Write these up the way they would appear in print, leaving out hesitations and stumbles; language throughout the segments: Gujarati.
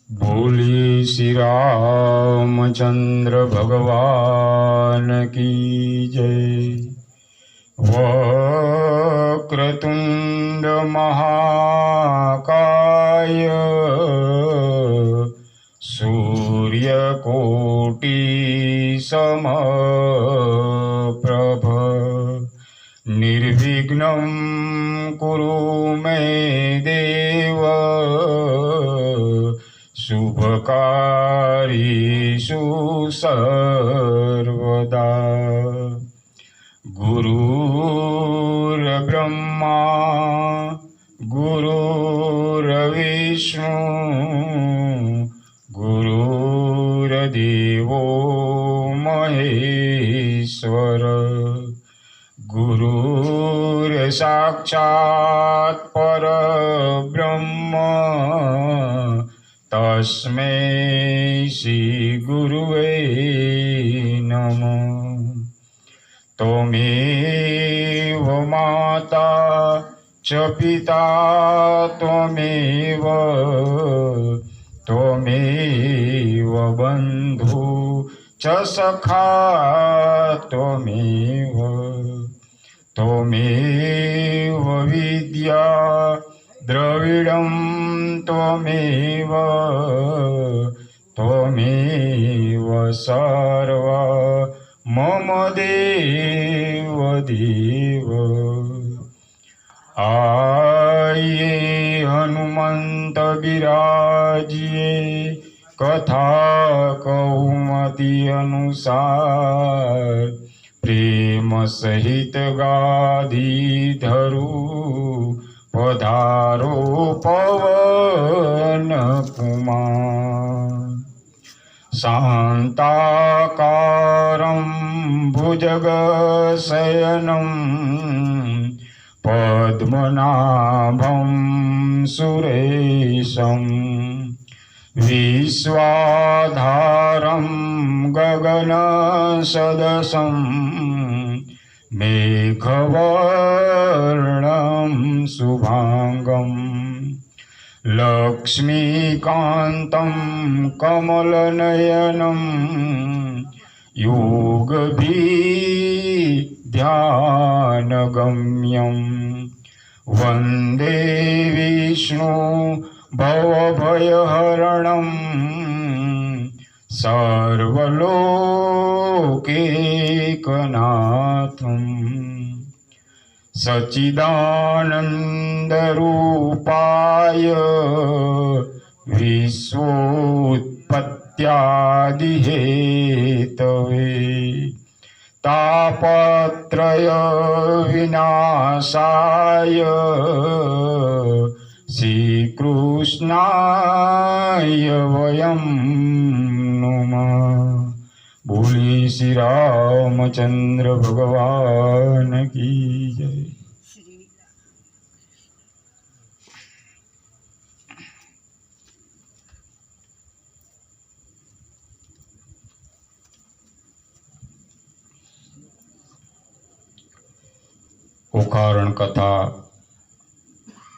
बोली श्री रामचंद्र भगवान की जय। वक्रतुंड महाकाय सूर्यकोटि समप्रभ निर्विघ्नं कुरु मे देव शुभकार्येषु सर्वदा। गुरुर्ब्रह्मा गुरुर्विष्णु गुरुर्देवो महेश्वर गुरुर्साक्षात् परब्रह्म तस्मै श्री गुरुवे नमः। त्वमेव माता च पिता त्वमेव त्वमेव बन्धु च सखा त्वमेव त्वमेव विद्या द्रविडं त्वमेव त्वमेव सर्व मम देव देव। आये हनुमंत विराजिए कथा कौमति अनुसार प्रेम सहित गाधी धरु पधारो पवन कुमार। शान्ताकारं भुजगशयनं पद्मनाभं सुरेशं विश्वाधारं गगनसदृशं मेघवर्णं शुभांगं लक्ष्मीकान्तं कमलनयनं योगभिध्यानगम्यं वन्दे विष्णु भवभयहरणं सर्वलोकैकनाथम् सच्चिदानन्दरूपाय विश्वोत्पत्त्यादिहेतवे तापत्रय विनाशाय श्रीकृष्णाय वयं नमः। बोली श्री रामचंद्र भगवान की जय। ओकारण कथा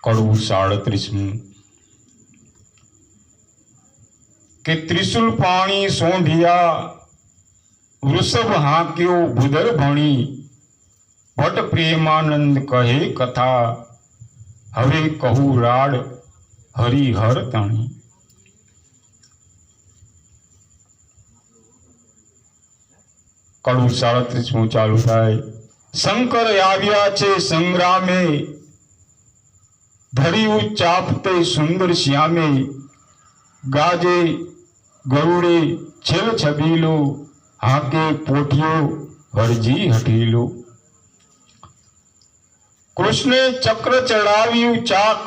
कड़ू 37 के त्रिशूल पाणी सोंधिया वृषभ हाक्यो भूदर भणी भट प्रेमानंद कहे कथा हवे कहू राड हरिहर तणी। कड़ू 37 चालू थाय। शंकर आव्या छे संग्रामे धरियु चापते सुंदर श्यामे गाजे गरुड़े छेल छबीलो हाके पोठियो हरजी हठीलो। कृष्णे चक्र चढ़ाव्यु चाक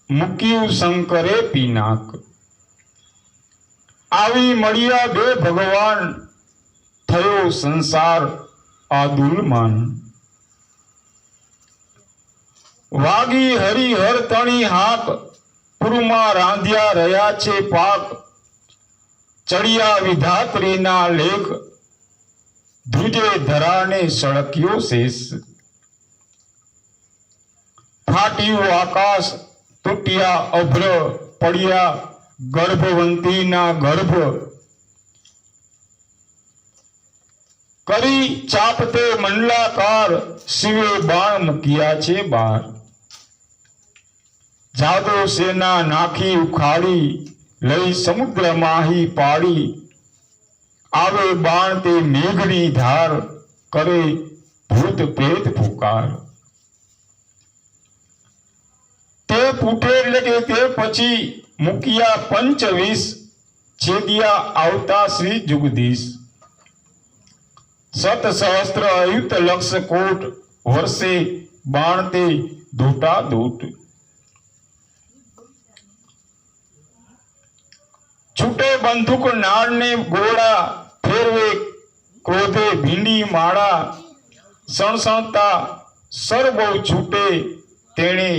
मुक्यु शंकरे पीनाक। आवी मळिया बे भगवान थयो संसार आदुलमान। वागी हरिहर तणी हाक पुरमा रांधिया रया छे पाक। चढ़िया विधात्रीना लेख ધ્રુજે ધરાને સળક્યો શેષ, ફાટ્યું આકાશ, તૂટ્યા અભ્ર, પડ્યા ગર્ભવંતીના ગર્ભ કરી ચાપતે મંડલાકાર શિવે બાણ મૂક્યા છે બાર. જાદવ સેના નાખી ઉખાડી લઈ સમુદ્ર માહી પાડી. આવે બાણ તે મેઘની ધાર કરે ભૂત પ્રેત પુકાર. તે પૂઠે એટલે કે તે પછી મૂક્યા 25 છેદિયા આવતા શ્રી જુગદીશ. સત સહસ્ત્ર અયુત લક્ષ કોટ વર્ષે બાણ તે દૂટા દૂટ. છૂટે બંદૂક નાળને ગોળા ફેરવે ક્રોધે ભીંડી માળા. સણસણતા સર બહુ છૂટે તેણે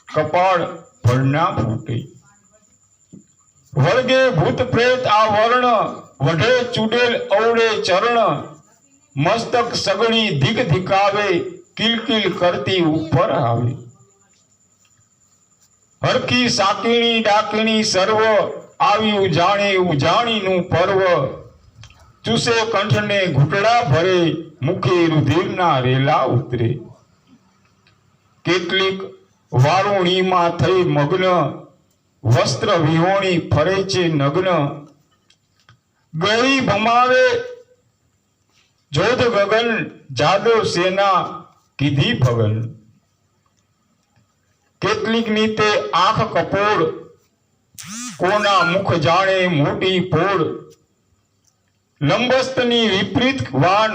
કપાળ ભરના ફૂટે. વળગે ભૂત પ્રેત આ વર્ણ વઢે ચૂડેલ અવળે ચરણ. મસ્તક સગડી ધીક ધીકાવે કિલકિલ કરતી ઉપર આવે. હરકી સાકીણી ડાકીણી સર્વ આવ્યું જાણે ઉજાણીનું પર્વ. ચૂસે કંઠને ઘૂંટડા ભરે મુખે રુધિરના રેલા ઉતરે. કેટલીક વારુણીમાં થઈ મગ્ન વસ્ત્ર વિહોણી ફરે છે નગ્ન. ગળી ભમાવે જોધ ગગન જાદવ સેના કીધી ભગન. કેટલીક નીતે આંખ કપોળ કોના મુખ જાણે મોટી પોળ. લંબસ્તની વિપરીત વાન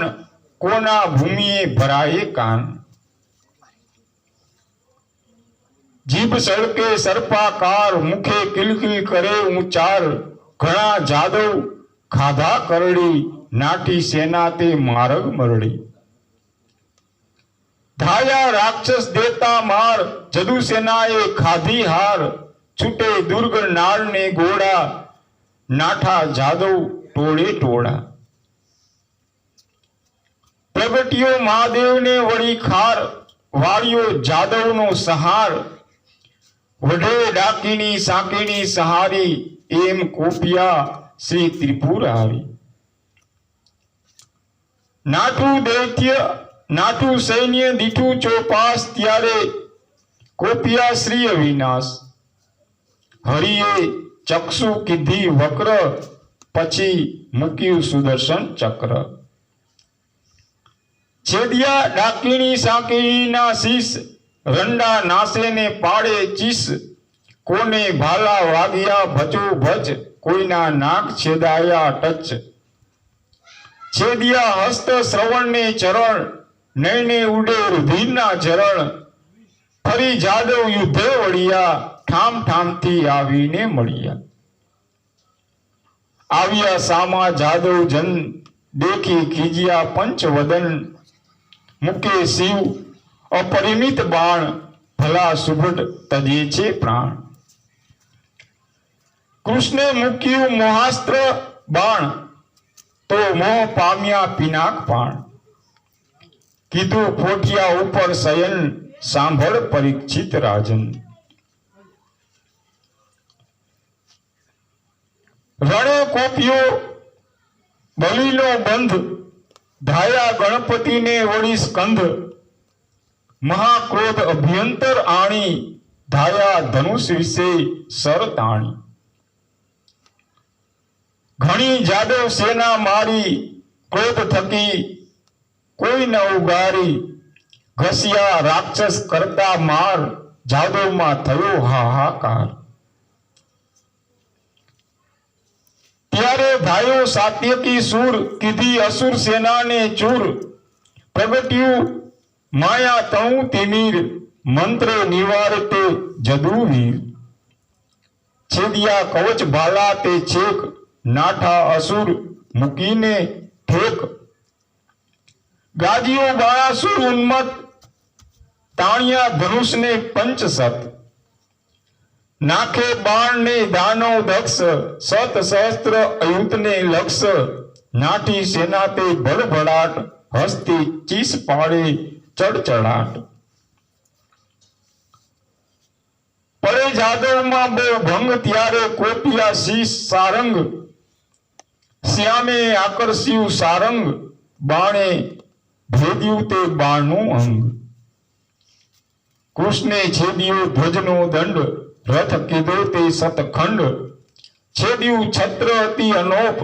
કોના ભૂમિએ ભરાય કાન. જીભ સળકે સર્પાકાર મુખે કિલકિલ કરે ઉચ્ચાર. ઘણા જાદવ ખાધા કરડી નાટી સેના તે માર્ગ મરડી. ધાયા રાક્ષસ દેતા માર જદુ સેનાએ ખાધી હાર. છૂટે દુર્ગ નાળ ને ગોળા નાઠા જાદવ ટોળે ટોળા. પ્રગટ્યો મહાદેવને વળી ખાર વાળ્યો જાદવનો સહાર. વઢે ડાકીની સાકીની સહારી એમ કોપિયા શ્રી ત્રિપુરારી. નાઠું દૈત્ય નાઠું સૈન્ય દીઠું ચોપાસ ત્યારે કોપિયા શ્રી અવિનાશ. હરિએ ચક્ષુ કીધી વક્ર પછી મૂક્યું સુદર્શન ચક્ર. છેદિયા ડાકીણી સાકીણીના શીશ રંડા નાસે ને પાડે ચીસ. કોને ભાલા વાગ્યા ભચો ભચ કોઈના નાક છેદાયા ટચ. છેદિયા હસ્ત શ્રવણ ને ચરણ નયને ઉડે રુધિરના ચરણ. ફરી જાદવ યુદ્ધે વળ્યા ઠામ ઠામથી આવીને મળ્યા. આવ્યા સામા જાદવ જન દેખી ખીજ્યા પંચવદન. મૂકે શિવ અપરિમિત બાણ ભલા સુભટ તજે છે પ્રાણ. કૃષ્ણે મૂક્યું મોહાસ્ત્ર બાણ તો મોહ પામ્યા પિનાક પાણ. કીધું ફોટિયા ઉપર શયન સાંભળ પરીક્ષિત રાજન. રણે કોપ્યો બલીનો બંધ ધાયા ગણપતિને વળી સ્કંધ. મહાક્રોધ અભ્યંતર આણી ધાયા ધનુષ વિશે સર તાણી. ઘણી જાદવ સેના મારી ક્રોધ થકી કોઈ ન ઉગારી. ઘસ્યા રાક્ષસ કરતા માર જાદવમાં થયો હાહાકાર. ત્યારે ધાયો સાત્યકી સૂર કીધી અસુર સેનાને ચૂર. પ્રગટ્યું માયા તણું તિમીર મંત્રે નિવારતે જદુવીર. છેદિયા કવચ ભાલા તે છેક નાઠા અસુર મૂકીને ઠેક. ગાજીઓ બાણાસુર ઉન્મત તાણ્યા ધનુષને પંચસત. નાખે બાણ ને દાનવ દક્ષ સત સહસ્ત્ર અયુતને લક્ષ. નાઠી સેના તે ભડભડાટ હસ્તી ચીસ પાડે ચડચડાટ. પડે જાદવમાં બહુ ભંગ ત્યારે કોપિયા શીશ સારંગ શ્યામે આકર્ષ્યું સારંગ બાણે ભેદ્યું તે બાણનું અંગ કૃષ્ણે છેદ્યો ધ્વજનો દંડ રથ કીધો તે સતખંડ છેદ્યું છત્ર અતિ અનોપ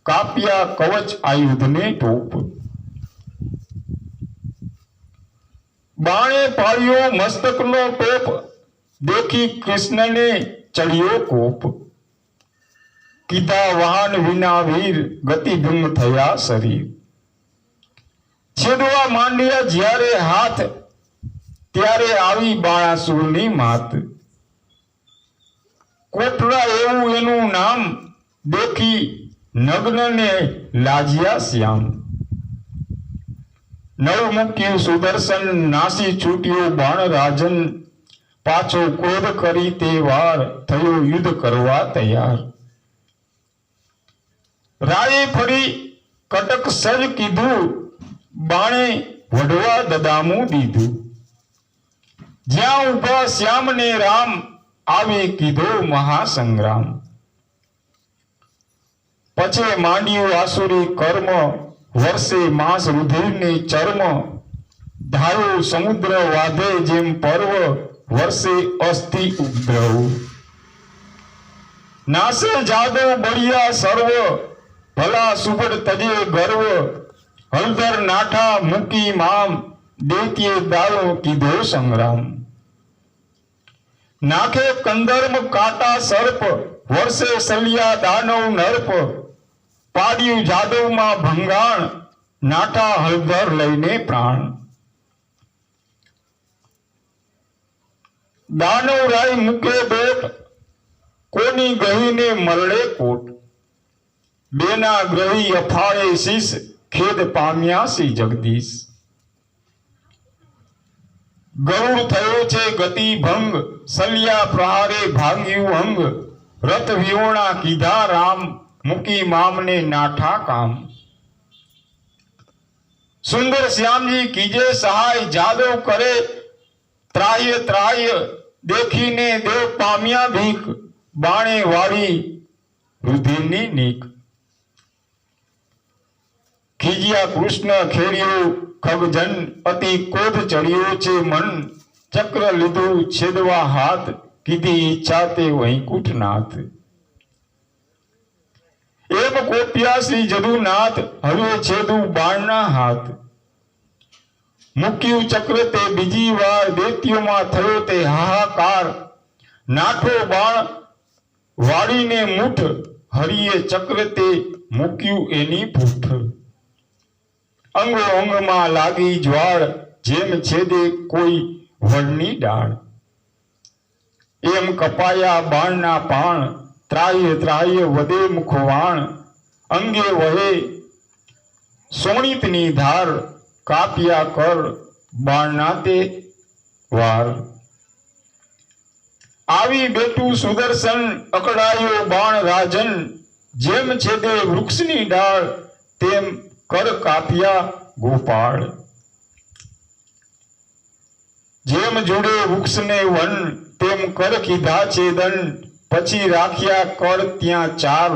કાપ્યા કવચ આયુધને ટોપ બાણે પાડ્યો મસ્તકનો ટોપ દેખી કૃષ્ણને ચડ્યો કોપ કીધા વાહન વિના વીર ગતિભંગ થયા શરીર છેદવા માંડ્યા જ્યારે હાથ ત્યારે આવી બાણાસુરની માત કોટરા એવું એનું નામ દેખી નગ્નને લાજ્યા શ્યામ નવ મૂક્યું સુદર્શન નાસી છૂટ્યો બાણ રાજન પાછો ક્રોધ કરી તે વાર થયો યુદ્ધ કરવા તૈયાર રાયે ફરી કટક સજ કીધું બાણે વઢવા દદામું દીધું જ્યાં ઉભા શ્યામ ને રામ આવે કીધો મહાસંગ્રામ પછે માંડ્યું આસુરી કર્મ વર્ષે માસ રુધિરને ચર્મ ધાયો સમુદ્ર વાધે જેમ પર્વ વર્ષે અસ્થિ ઉપદ્રવ નાસે જાદવ બળિયા સર્વ ભલા સુબડ તજે ગર્વ હલધર નાઠા મૂકી મામ દેત્યે દાળો કીધો સંગ્રામ નાખે કંદર્મ કાંટા સર્પ વર્ષે સલિયા દાનવ નર્પ પાડ્યું જાદવમાં ભંગાણ નાઠા હળદર લઈને પ્રાણ દાનવ રાય મૂકે બેટ કોની ગહીને મરડે કોટ બેના ગ્રહી અફાળે શીશ ખેદ પામ્યા સી જગદીશ ગરુડ થયો છે ગતિ ભંગ સલિયા પ્રહારે ભાંગ્યું અંગ રથ વિહોણા કીધા રામ મૂકી મામને નાઠા કામ સુંદર શ્યામજી કીજે સહાય જાદવ કરે ત્રાય ત્રાય દેખીને દેવ પામ્યા ભીખ બાણે વાળી રુધિરની નીક ખીજ્યા કૃષ્ણ ખેડ્યું ખગજન અતિ ક્રોધ ચડ્યો છે મન ચક્ર લીધું છેદવા હાથ કીધી ઈચ્છા તે વૈકુંઠનાથ એમ કોપ્યા શ્રી જદુનાથ હવે છેદું બાણના હાથ મૂક્યું ચક્ર તે બીજી વાર દૈત્યોમાં થયો તે હાહાકાર નાઠો બાણ વાળીને મૂઠ હરિએ ચક્ર તે મૂક્યું એની પૂઠ અંગો અંગમાં લાગી જ્વાળ જેમ છેદે કોઈ વડની ડાળ એમ કપાયા બાણના પાણ ત્રાય ત્રાય વધે મુખવાણ અંગે વહે સોણિતની ધાર કાપ્યા કર બાણના તે વાર આવી બેઠું સુદર્શન અકળાયો બાણ રાજન જેમ છેદે વૃક્ષની ડાળ તેમ કર કાપ્યા ગોપાળ જેમ જોડે વૃક્ષને વન તેમ કર કીધા છેદન પછી રાખ્યા કર ત્યાં ચાર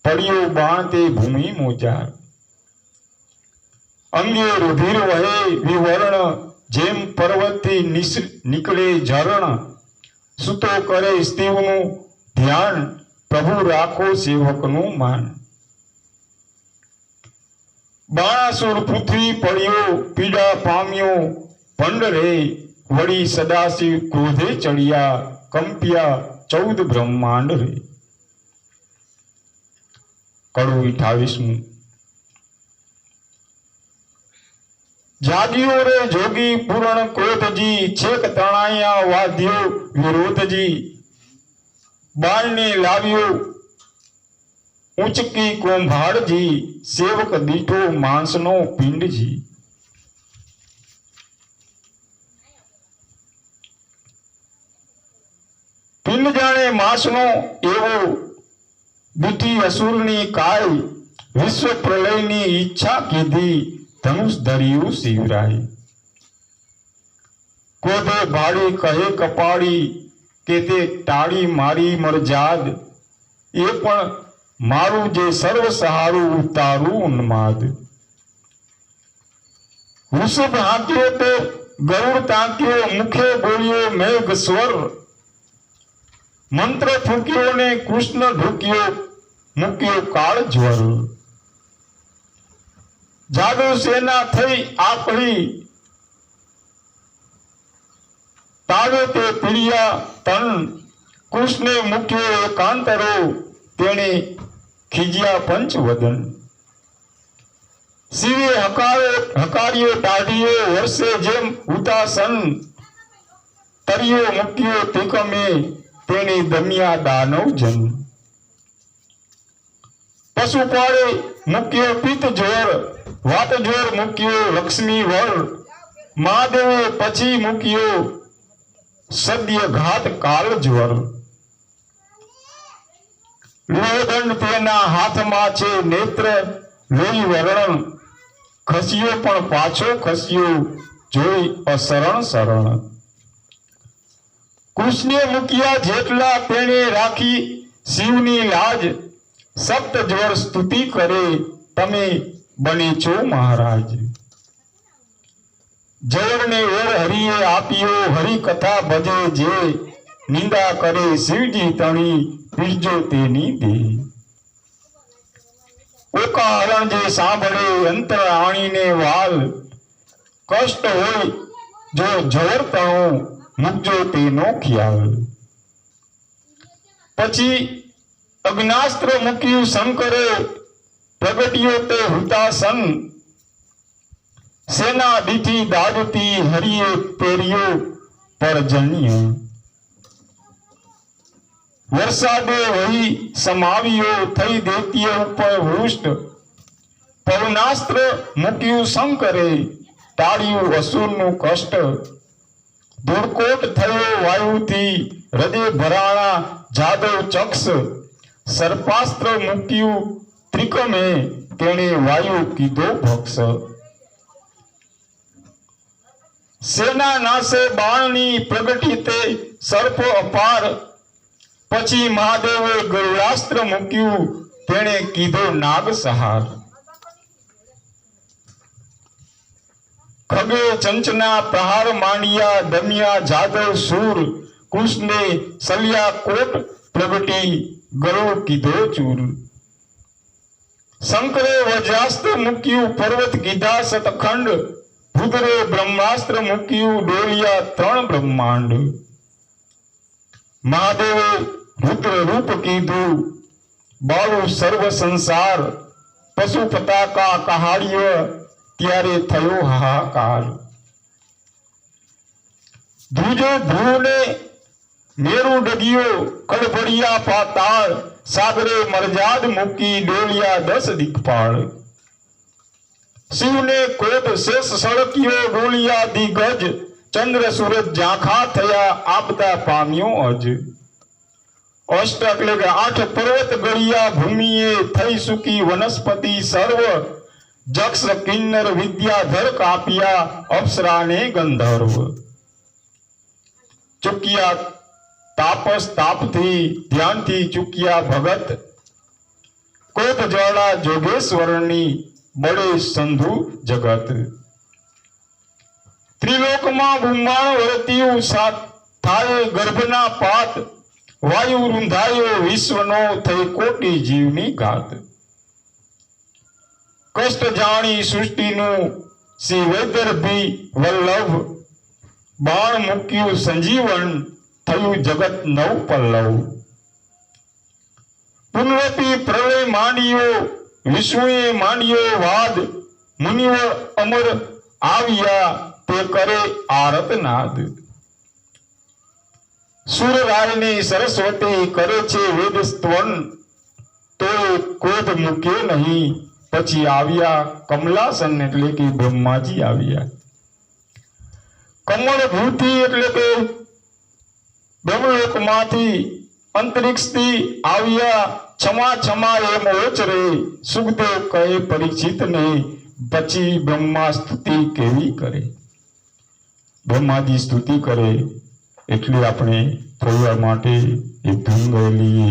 પડ્યો બાણ તે ભૂમિ મોજાર અંગે રુધિર વહે વિવર્ણ જેમ પર્વતથી નીકળે ઝરણ સુતો કરે સ્તીવનું ધ્યાન પ્રભુ રાખો સેવકનું માન બાણાસુર પૃથ્વી પડ્યો પીડા પામ્યો ભંડ રે વળી સદાશિવ ક્રોધે ચડ્યા કંપ્યા 14 બ્રહ્માંડ રે કડું 28મું જાગ્યો રે જોગી પૂરણ ક્રોધજી છેક તણાયા વાદ્યો વિરોધજી બાળને લાવ્યો ઉચકી કુંભારજી સેવક દીઠો માંસનો પિંડજી પિંડ જાણે માંસનો એવો દીઠી અસુરની કાય વિશ્વ પ્રલયની ઈચ્છા કીધી ધનુષ ધર્યું શિવરાય ક્રોધે ભાડી કહે કપાળી કે તે ટાળી મારી મરજાદ, એ પણ મારું જે સર્વ સહારું ઉતારું ઉન્માદ. વૃષભ હાંક્યો તો ગરુડ તાંક્યો, મુખે બોલ્યો મેઘ સ્વર. મંત્ર ફૂક્યો ને કૃષ્ણ ઢૂક્યો, મૂક્યો કાળ જ્વર. જાદુ સેના થઈ આપણી, તાવે તે પીડિયા તન. કૃષ્ણે મૂક્યો એકાંતરો, તેણે ખીજ્યા પંચવદન. શિવે હકાર્યો ટાઢિયો, વર્ષે જેમ હુતાસન. તરિયો મૂક્યો તિકમે, તેણે દમ્યા દાનવ જન. પશુ પાળે મૂક્યો પિત્ત જોર, વાત જોર મૂક્યો લક્ષ્મી વર. મહાદેવે પછી મૂક્યો સદ્ય ઘાત કાળ જ્વર. લોહદંડ તેના હાથમાં છે, નેત્ર લોહી વર્ણ. ખસ્યો પણ પાછો ખસ્યો, જોઈ અશરણ શરણ. કૃષ્ણે મૂક્યા જેટલા, તેણે રાખી શિવની લાજ. સપ્ત જ્વર સ્તુતિ કરે, તમે બને છો મહારાજ. જવરને ઓર હરિએ આપ્યો, હરિ કથા ભજે જે. નિંદા કરે શિવજી તણી, પીરજો તેની દે. ઓકા હરણ જે સાંભળે, અંતર આણીને વાલ. કષ્ટ હોય જો જવર તણો, મૂકજો તેનો ખ્યાલ. પછી અગ્નાસ્ત્ર મૂક્યું શંકરે, પ્રગટ્યો તે હુતાસન. સેના દીઠી દાદતી, હરિએ પેર્યો પરજન્ય. વરસાદે વહી સમાવ્યો, થઈ દૈત્ય ઉપર વૃષ્ટ. પવનાસ્ત્ર મૂક્યું શંકરે, ટાળ્યું અસુરનું કષ્ટ. ધૂળકોટ થયો વાયુથી, હૃદય ભરાણા જાદવ ચક્ષ. સર્પાસ્ત્ર મૂક્યું ત્રિકમે, તેણે વાયુ કીધો ભક્ષ. સેના નાશે બાણની, પ્રગટી તે સર્પ અપાર. પછી મહાદેવે ગરુડાસ્ત્ર મૂક્યું, તેણે કીધો નાગ સહાર. ખગે ચંચના પ્રહાર માંડ્યા, દમ્યા જાદવ સૂર. કૃષ્ણે સલિયા કોટ પ્રગટી, ગરુડ કીધો ચૂર. શંકરે વજ્રાસ્ત્ર મૂક્યું, પર્વત કીધા સતખંડ. રુદ્રે બ્રહ્માસ્ત્ર મૂક્યું, ડોલિયા ત્રણ બ્રહ્માંડ. મહાદેવે રુદ્ર રૂપ કીધું, બાળું સર્વ સંસાર. પશુ પતાકા કહાડ્યો, ત્યારે થયો હાહાકાર. ધ્રુજો ધ્રુવને મેરુ ડગ્યો, કડભડિયા પાતાળ. સાગરે મરજાદ મૂકી, ડોલિયા 10 દિક્પાળ. શિવને કોટ શેષ સળક્યો, ડોલિયા દિગ્ગજ. ચંદ્ર સૂરજ ઝાંખા થયા, આપદા પામ્યો અજ. અષ્ટ એટલે કે 8 પર્વત ગળ્યા, ભૂમિએ થઈ સૂકી વનસ્પતિ સર્વ. જક્ષ કિન્નર વિદ્યાધર કાપ્યા, અપ્સરાને ગંધર્વ. ચૂક્યા તાપસ તાપથી, ધ્યાનથી ચૂક્યા ભગત. કોપ જ્વાળા જોગેશ્વરની, બળે સંધુ જગત. ત્રિલોકમાં બ્રહ્માંડ વર્ત્યું, થાય ગર્ભના પાત. વાયુ રૂંધાયો વિશ્વનો, થઈ કોટી જીવની ઘાત. કષ્ટ જાણી સૃષ્ટિનું, શ્રી વૈદર્ભી વલ્લભ. બાણ મૂક્યું સંજીવન, થયું જગત નવ પલ્લવ. પુનરપી પ્રલય માંડ્યો, વિષ્ણુએ માંડ્યો વાદ. મુનિઓ અમર આવ્યા, તે કરે આરતનાદ. સુરરાયને સરસ્વતી કરે છે વેદ સ્તવન. તો ક્રોધ મૂક્યો નહીં, પછી આવ્યા કમલાસન, એટલે કે બ્રહ્માજી આવ્યા. કમળ ભૂતિ એટલે કે બ્રહ્મલોકમાંથી, અંતરિક્ષથી આવ્યા. क्षमा क्षमा एम ओचरे सुखदेव कहे परीक्षित ने पची ब्रह्मा स्तुति केवी करे ब्रह्माजी स्तुति करे એટલે આપણે થોડા માટે એ ભંગ લઈએ.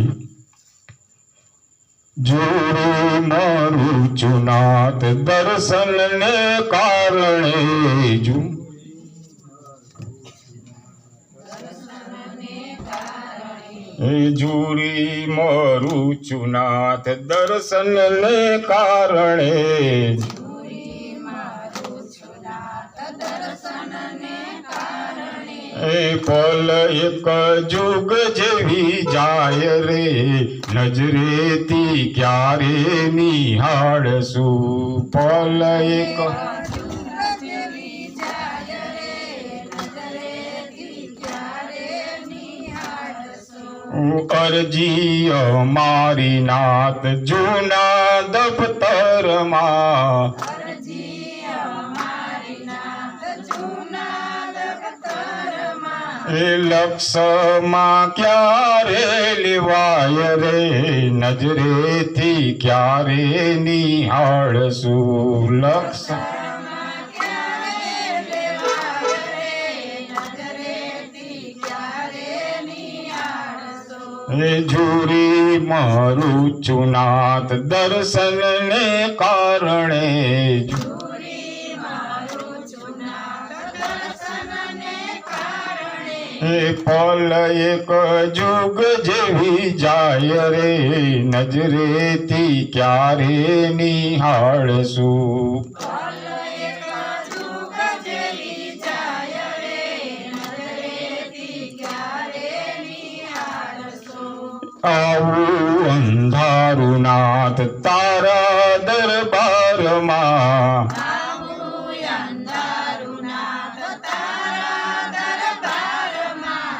જોરે મારું ચુનાથ દર્શનને કારણે જોરી મારું ચુનાથ દર્શનને કારણે એ પલ એક જુગ જેવી જાય રે નજરેથી ક્યારે નિહાળશું. પલ એક અરજી અમારી નાથ જૂના દફતરમાં એ લક્ષમાં ક્યારે લેવાય રે નજરેથી ક્યારે નિહાળશું. લક્ષ એ જોરી મારું ચુનાથ દર્શનને કારણે એ પલ એક જુગ જેવી જાય રે નજરેથી ક્યારે નિહાળશું. આવું અંધારું નાથ તારા દરબારમાં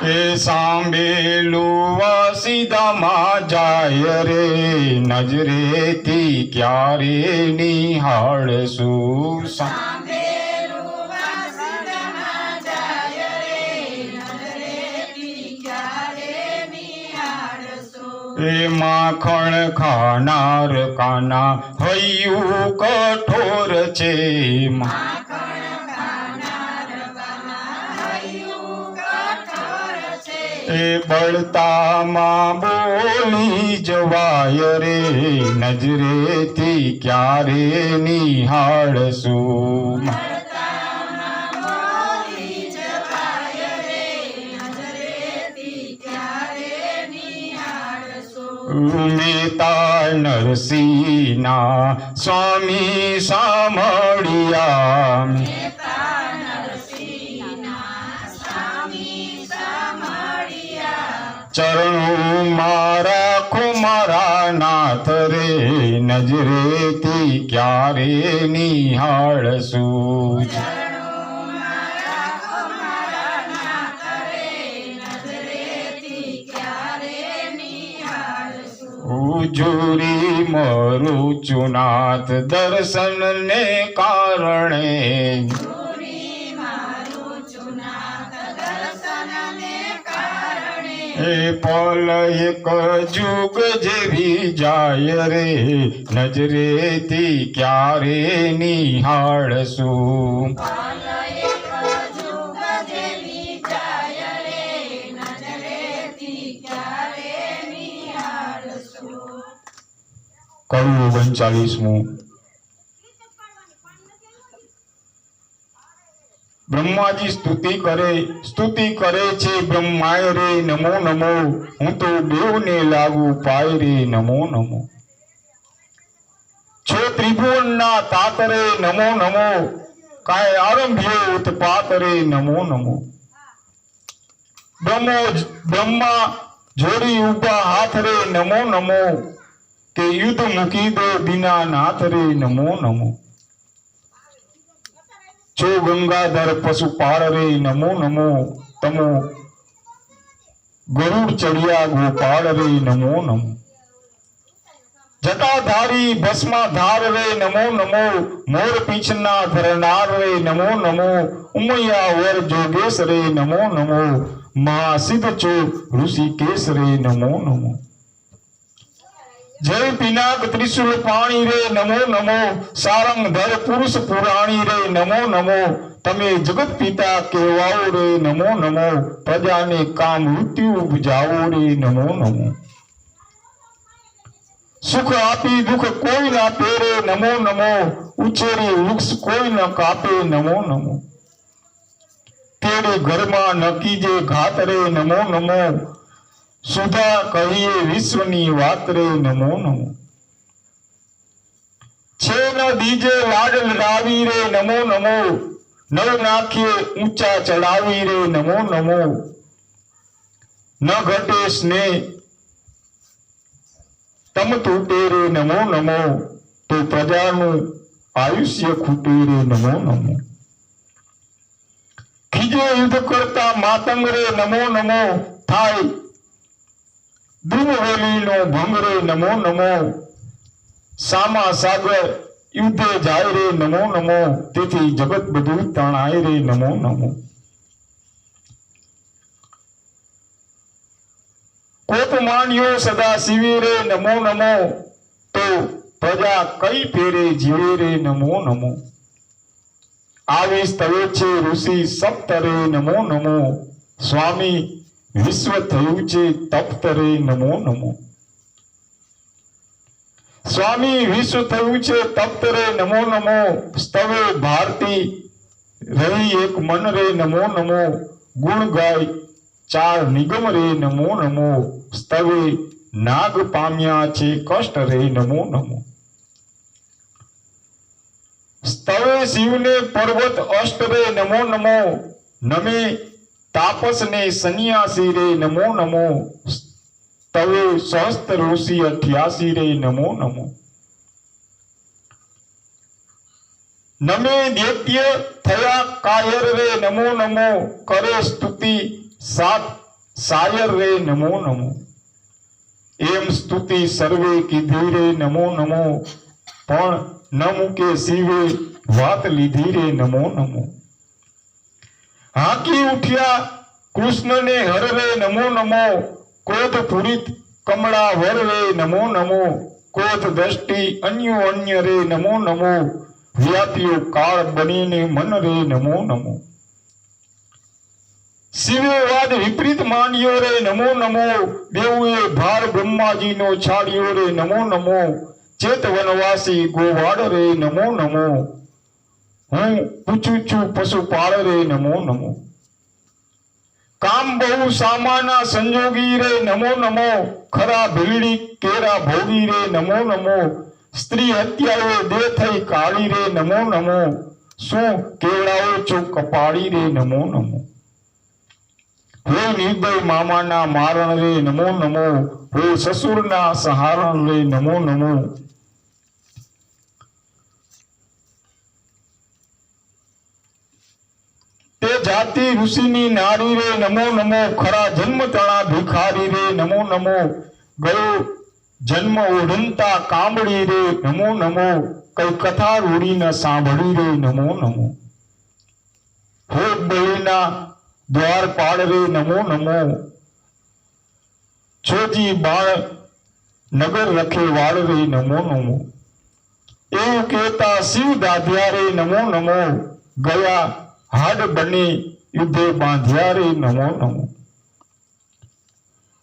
એ સાંભળેલું સીધામાં જાય રે નજરેથી ક્યારે નિહાળશું. એ માખણ ખાનાર કાના હૈયું કઠોર છે. એ બળતામાં બોલી જવાય રે નજરેથી ક્યારે નિહાળશું. મેતા નરસિંહના સ્વામી સાંભળ્યા ચરણો મારા ખુમારા નાથ રે નજરેથી ક્યારે નિહાળશું. જોરી મારું ચુનાથ દર્શનને કારણે એ પલ એક જુગ જેવી જાય રે નજરેથી ક્યારે નિહાળશું. કડવું 39મું. બ્રહ્માજી સ્તુતિ કરે છે બ્રહ્માય રે નમો નમો. હું તો દેવને લાગુ પાય રે નમો નમો. છો ત્રિભુવનના તાત રે નમો નમો. કાંઈ આરંભ્યો ઉત્પાત રે નમો નમો. બ્રહ્મા જોડી ઉભા હાથ રે નમો નમો. કે યુદ્ધ મૂકી દો દીના નાથ રે નમો નમો. છો ગંગાધર પશુપાળ રે નમો નમો. તમો ગરુડ ચડિયા ગોપાળ રે નમો નમો. જટાધારી ભસ્માધાર રે નમો નમો. મોર પીછના ધરનાર રે નમો નમો. ઉમૈયા વર જોગેશ રે નમો નમો. મહાસિદ્ધ ચો ઋષિકેશ રે નમો નમો. જય પિનાક ત્રિશુલ પાણી રે નમો નમો. સારંગધર પુરુષ પુરાણી રે નમો નમો. તમે જગત પિતા કહેવાઓ રે નમો નમો, પ્રજાને કામ મૃત્યુ ઉપજાવો રે નમો નમો. સુખ આપી દુઃખ કોઈ ના પહેરે નમો નમો, ઉછેરી વૃક્ષ કોઈ ન કાપે નમો નમો. તેડે ઘરમાં ન કીજે ઘાત રે નમો નમો, સુધા કહીએ વિશ્વની વાત રે નમો નમો. છે ન દીજે લાડ લડાવી રે નમો નમો, નવ નાખીએ ઊંચા ચડાવી રે નમો નમો. ન ઘટે સ્નેહ તમ તૂટે રે નમો નમો, તો પ્રજાનું આયુષ્ય ખૂટે રે નમો નમો. ખીજે યુદ્ધ કરતા માતંગ રે નમો નમો, થાય દ્રુમવેલીનો ભંગ રે નમો નમો. સામા સાગર યુદ્ધે જાય રે નમો નમો, તેથી જગત બધું તણાય રે નમો નમો. કોપ માન્યો સદા શિવે રે નમો નમો, તો પ્રજા કઈ ફેરે જીવે રે નમો નમો. આવી સ્તવે છે ઋષિ સપ્ત રે નમો નમો, સ્વામી વિશ્વ થયું છે તપ્ત રે નમો નમો. સ્વામી વિશ્વ થયું છે તપ્ત રે નમો નમો, સ્તવે ભારતી રહી એક મન રે નમો નમો. ગુણ ગાય ચાર નિગમ રે નમો નમો, સ્તવે નાગ પામ્યા છે કષ્ટ રે નમો નમો. સ્તવે શિવને પર્વત અષ્ટ રે નમો નમો, નમે તાપસને સંન્યાસી રે નમો નમો. સ્તવે સહસ્ત્ર ઋષિ 88 રે નમો નમો. નમે દૈત્ય થયા કાયર રે નમો નમો, કરે સ્તુતિ સાત સાયર રે નમો નમો. એમ સ્તુતિ સર્વે કીધી રે નમો નમો, પણ ન મૂકે શિવે વાત લીધી રે નમો નમો. હાંકી ઉઠ્યા કૃષ્ણને હર રે નમો નમો, ક્રોધ પૂરિત કમળા વર રે નમો નમો. ક્રોધ દ્રષ્ટિ અન્યો અન્ય રે નમો નમો, વ્યાપ્યો કાળ બનીને મન રે નમો નમો. શિવે વાદ વિપરીત માન્યો રે નમો નમો, દેવુએ ભાર બ્રહ્માજીનો છાડ્યો રે નમો નમો. ચેત વનવાસી ગોવાડ રે નમો નમો, હું પૂછું છું પશુપાળ રે નમો નમો. કામ બહુ સામાના સંજોગી રે નમો નમો, ખરા ભીલડી કેરા ભોગી રે નમો નમો. સ્ત્રી હત્યાએ દે થઈ કાળી રે નમો નમો, શું કેવડાઓ છો કપાળી રે નમો નમો. હો નિર્દય મામાના મારણ રે નમો નમો, હો સસુરના સહારણ રે નમો નમો. તે જાતિ ઋષિની નારી રે નમો નમો, ખરા જન્મ તણા ભિખારી રે નમો નમો. ગયો જન્મ ઓઢંતા કામડી રે નમો નમો, કઈ કથા રૂડી ન સાંભળી રે નમો નમો. હો બહેના દ્વારપાળ રે નમો નમો, છોજી બાળ નગર રખે વાળ રે નમો નમો. એવું કહેતા શિવ દાધ્યા રે નમો નમો, ગયા હાડ બની યુદ્ધે બાંધ્યા રે નમો નમો.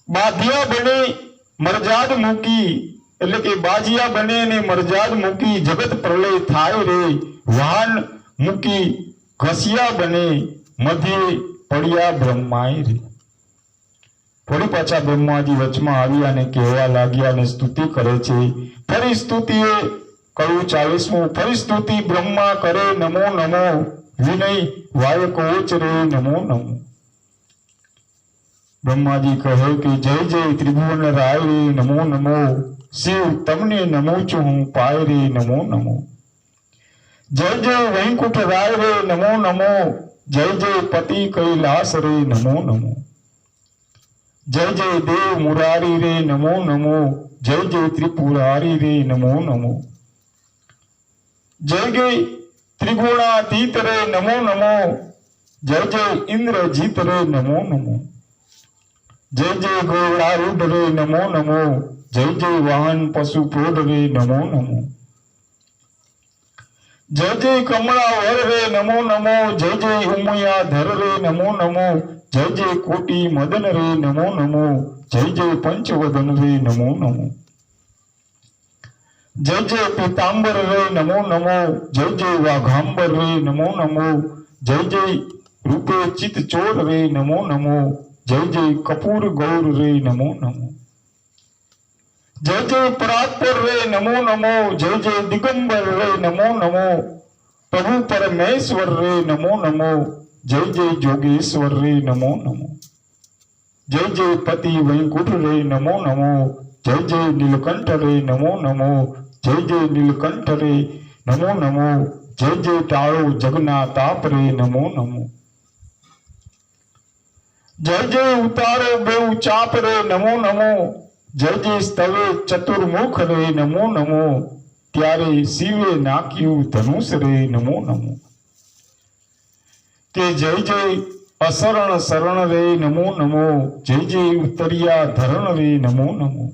બાંધ્યા બની મરજાદ મૂકી, એટલે કે બાજિયા બને ને મરજાદ મૂકી, જગત પ્રલય થાય રે. વાહન મૂકી ઘસિયા બને, મધ્યે પડ્યા બ્રહ્માય રે. ફરી પાછા બ્રહ્માજી વચમાં આવ્યા અને કહેવા લાગ્યા અને સ્તુતિ કરે છે. ફરી સ્તુતિએ કયું 40મું, ફરી સ્તુતિ બ્રહ્મા કરે નમો નમો, વિનય વાયક ઓચ રે નમો નમો. બ્રહ્માજી કહે કે જય જય ત્રિભુવન રાય રે નમો નમો, શિવ તમને નમો છું હું પાય રે નમો નમો. જય જય વૈકુંઠ રાય રે નમો નમો, જય જય પતિ કૈલાસ રે નમો નમો. જય જય દેવ મુરારી રે નમો નમો, જય જય ત્રિપુરારી રે નમો નમો. જય જય ત્રિગુણાતીત રે નમો નમો, જય જય ઇન્દ્રજીત રે નમો નમો. જય જય ગોળારૂઢ રે નમો નમો, જય જય વાહન પશુ પ્રોઢ રે નમો નમો. જય જય કમળા વર રે નમો નમો, જય જય ઉમૈયા ધર રે નમો નમો, જય જય કોટી મદન રે નમો નમો, જય જય પંચવદન રે નમો નમો, જય જય પીતાંબર રે નમો નમો, જય જય વાઘાંબર રે નમો નમો, જય જય રૂપે ચિત ચોર રે નમો નમો, જય જય કપૂર ગૌર રે નમો નમો, જય જય પરાત્પર રે નમો નમો, જય જય દિગંબર રે નમો નમો, પ્રભુ પરમેશ્વર રે નમો નમો, જય જય જોગેશ્વર રે નમો નમો, જય જય પતિ વૈકુંઠ રે નમો નમો, જય જય નીલકંઠ રે નમો નમો, જય જય નીલકંઠ રે નમો નમો, જય જય ટાળો જગના તાપ રે નમો નમો, જય જય ઉતારો બેઉ ચાપ રે નમો નમો, જય જય સ્તવે ચતુર્મુખ રે નમો નમો, ત્યારે શિવે નાખ્યું ધનુષ રે નમો નમો, કે જય જય અશરણ શરણ રે નમો નમો, જય જય ઉતરિયા ધરણ રે નમો નમો,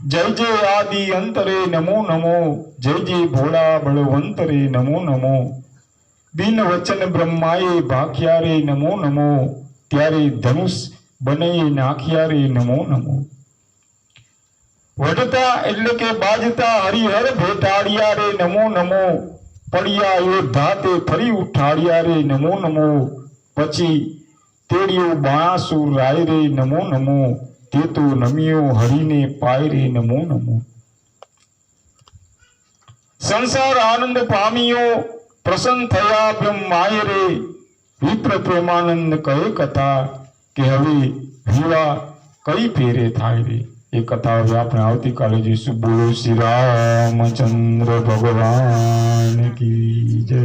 જય જય આદિ અંત રે નમો નમો, જય જય ભોળા બળવંત રે નમો નમો, બિન વચન બ્રહ્માએ ભાખ્યા રે નમો નમો, ત્યારે ધનુષ બને નાખ્યા રે નમો નમો, વઢતા એટલે કે બાજતા હરિહર ભેટાડ્યા રે નમો નમો, પડ્યા યોદ્ધા તે ફરી ઉઠાડ્યા રે નમો નમો, પછી તેડિયો બાણાસુર રાય રે નમો નમો, તે તો નમ્યો હરિને પાય રે નમો નમો, સંસાર આનંદ પામ્યો પ્રસન્ન થયા બ્રહ્માય રે, વિપ્ર પ્રેમાનંદ કહે કથા કે હવે વિવાહ કઈ ફેરે થાય રે. એ કથા હવે આપણે આવતીકાલે જોઈશું. બોલો શ્રી રામચંદ્ર ભગવાન કી જય.